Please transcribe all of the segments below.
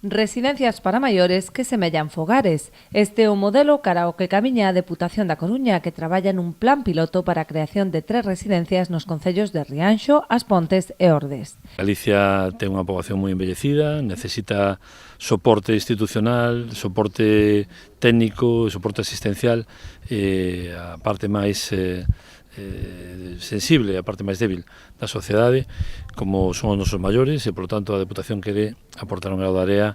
Residencias para maiores que semellan fogares. Este é o modelo cara ao que camiña a Deputación da Coruña, que traballa nun plan piloto para a creación de 3 residencias nos concellos de Rianxo, As Pontes e Ordes. Galicia ten unha poboación moi envellecida, necesita soporte institucional, soporte técnico, soporte asistencial, a parte máis sensible, a parte máis débil da sociedade, como son os nosos maiores, e, por tanto, a Deputación quere aportar un grau de area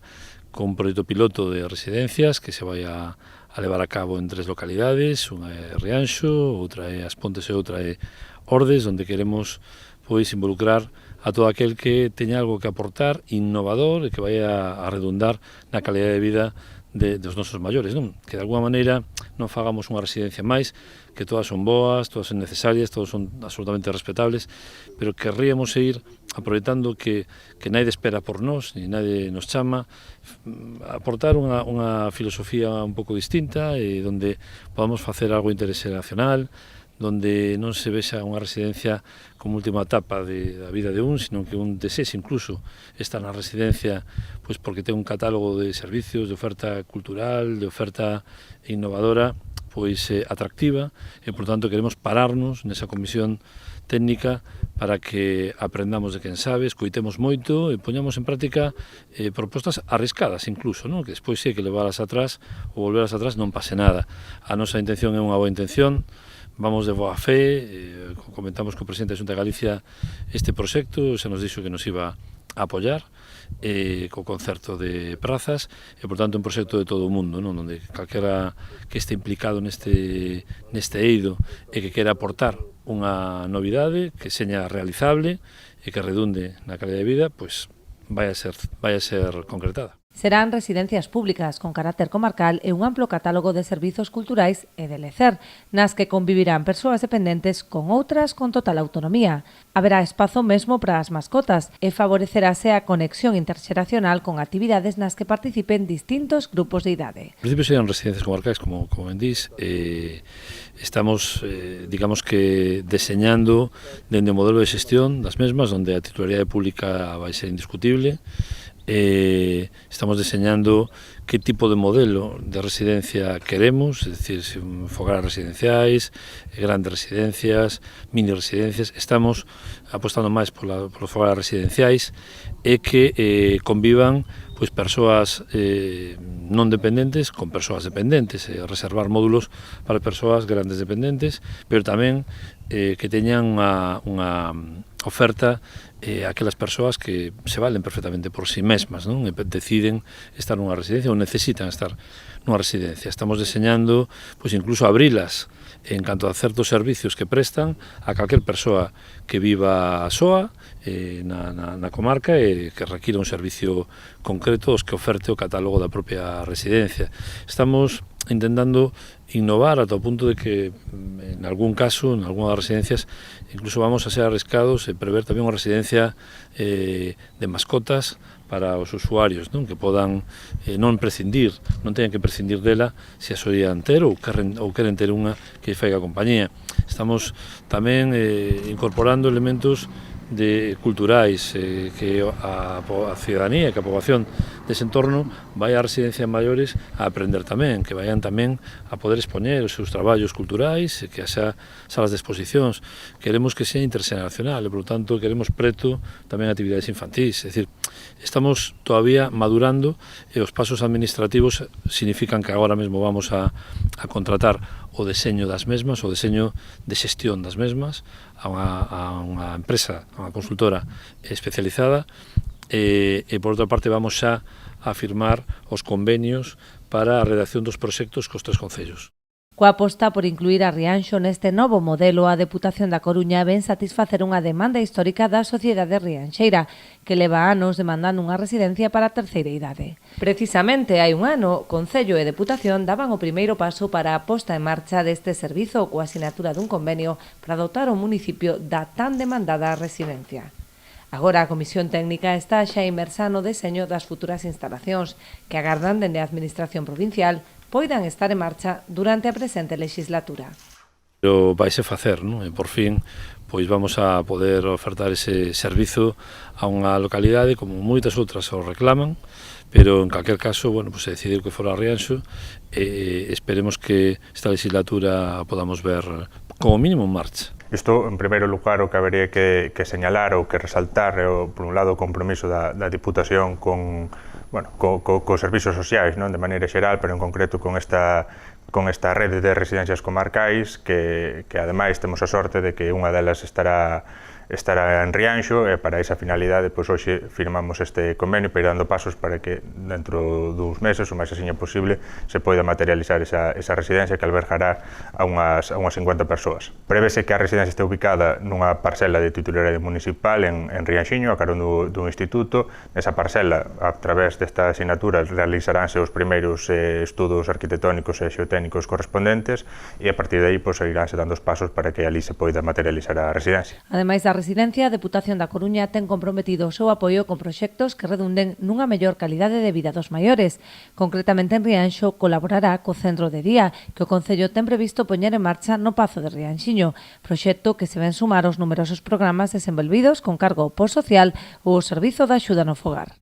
con un proxecto piloto de residencias que se vai a levar a cabo en 3 localidades, unha é Rianxo, outra é As Pontes e outra é Ordes, onde queremos involucrar a todo aquel que teña algo que aportar innovador e que vai a redundar na calidad de vida dos nosos maiores, non? Que de alguma maneira non fagamos unha residencia máis, que todas son boas, todas son necesarias, todas son absolutamente respetables, pero querríamos ir aproveitando que naide espera por nós, ni naide nos chama, aportar unha filosofía un pouco distinta, donde podamos facer algo interxeracional, donde non se vexa unha residencia como última etapa da vida de sino que un desexe incluso está na residencia porque ten un catálogo de servicios, de oferta cultural, de oferta innovadora, atractiva, e, por tanto, queremos pararnos nesa comisión técnica para que aprendamos de quen sabe, escoitemos moito e poñamos en práctica propostas arriscadas incluso, non? Que despois hai que leválas atrás ou volvelas atrás non pase nada. A nosa intención é unha boa intención, vamos de boa fe, comentamos co presidente da Xunta de Galicia este proxecto, se nos dixo que nos iba a apoiar co concerto de prazas e, por tanto, un proxecto de todo o mundo, non? Onde calquera que este implicado neste eido e que quera aportar unha novidade que seña realizable e que redunde na calidad de vida, vai a ser concretada. Serán residencias públicas con carácter comarcal e un amplo catálogo de servizos culturais e de lecer, nas que convivirán persoas dependentes con outras con total autonomía. Haberá espazo mesmo para as mascotas e favorecerase a conexión interxeracional con actividades nas que participen distintos grupos de idade. En principio serán residencias comarcais, como ben dís, estamos, digamos que, deseñando dende o modelo de xestión das mesmas, onde a titularidade pública vai ser indiscutible. Estamos deseñando que tipo de modelo de residencia queremos, es decir, fogares residenciais, grandes residencias, mini residencias. Estamos apostando máis polos fogares residenciais e que convivan persoas non dependentes con persoas dependentes, reservar módulos para persoas grandes dependentes, pero tamén que teñan unha oferta aquelas persoas que se valen perfectamente por si mesmas, non? E deciden estar nunha residencia ou necesitan estar nunha residencia. Estamos deseñando incluso abrilas en canto a certos servicios que prestan a calquer persoa que viva soa na comarca e que requira un servicio concreto os que oferte o catálogo da propia residencia. Estamos intentando innovar ata o punto de que en algún caso, en algunhas residencias, incluso vamos a ser arriscados e prever tamén unha residencia de mascotas para os usuarios, non? Que podan non teñan que prescindir dela se a solían ter ou queren ter unha que faiga compañía. Estamos tamén incorporando elementos culturais que a ciudadanía, que a poboación dese entorno vai a residencias maiores a aprender tamén, que vayan tamén a poder expoñer os seus traballos culturais, que haxa salas de exposicións. Queremos que sea interxeracional e, por tanto, queremos preto tamén actividades infantís. É dicir, estamos todavía madurando e os pasos administrativos significan que agora mesmo vamos a contratar o deseño das mesmas, o deseño de xestión das mesmas a unha empresa, a unha consultora especializada e, por outra parte, vamos xa a firmar os convenios para a redacción dos proxectos cos 3 concellos. Coa aposta por incluir a Rianxo neste novo modelo, a Deputación da Coruña ven satisfacer unha demanda histórica da sociedade rianxeira, que leva anos demandando unha residencia para a terceira idade. Precisamente hai un ano, Concello e Deputación daban o primeiro paso para a posta en marcha deste servizo coa asinatura dun convenio para dotar o municipio da tan demandada residencia. Agora a Comisión Técnica está xa inmersa no deseño das futuras instalacións que agardan dende a Administración Provincial poidan estar en marcha durante a presente legislatura. Pero vaise facer, non? E por fin pois vamos a poder ofertar ese servizo a unha localidade como moitas outras o reclaman, pero en calquer caso, bueno, pues se decidiu que fora Rianxo e esperemos que esta legislatura podamos ver como mínimo en marcha. Isto, en primeiro lugar, o que habería que señalar ou que resaltar é, por un lado, o compromiso da Diputación con servizos sociais, non, de maneira xeral, pero en concreto con esta rede de residencias comarcais que ademais temos a sorte de que unha delas estará en Rianxo e para esa finalidade pois hoxe firmamos este convenio para ir dando pasos para que dentro duns meses, o máis asiño posible, se poida materializar esa residencia que albergará a unhas 50 persoas. Prevese que a residencia este ubicada nunha parcela de titularidade municipal en Rianxiño, a carón do instituto. Nesa parcela, a través desta asignatura, realizaránse os primeiros estudos arquitectónicos e xeotécnicos correspondentes e a partir de aí pois iránse dando os pasos para que ali se poida materializar a residencia. Ademais da residencia, a Deputación da Coruña ten comprometido o seu apoio con proxectos que redunden nunha mellor calidade de vida dos maiores. Concretamente en Rianxo colaborará co Centro de Día, que o Concello ten previsto poñer en marcha no Pazo de Rianxiño, proxecto que se ven sumar aos numerosos programas desenvolvidos con cargo ao post social ou o Servizo de Axuda no Fogar.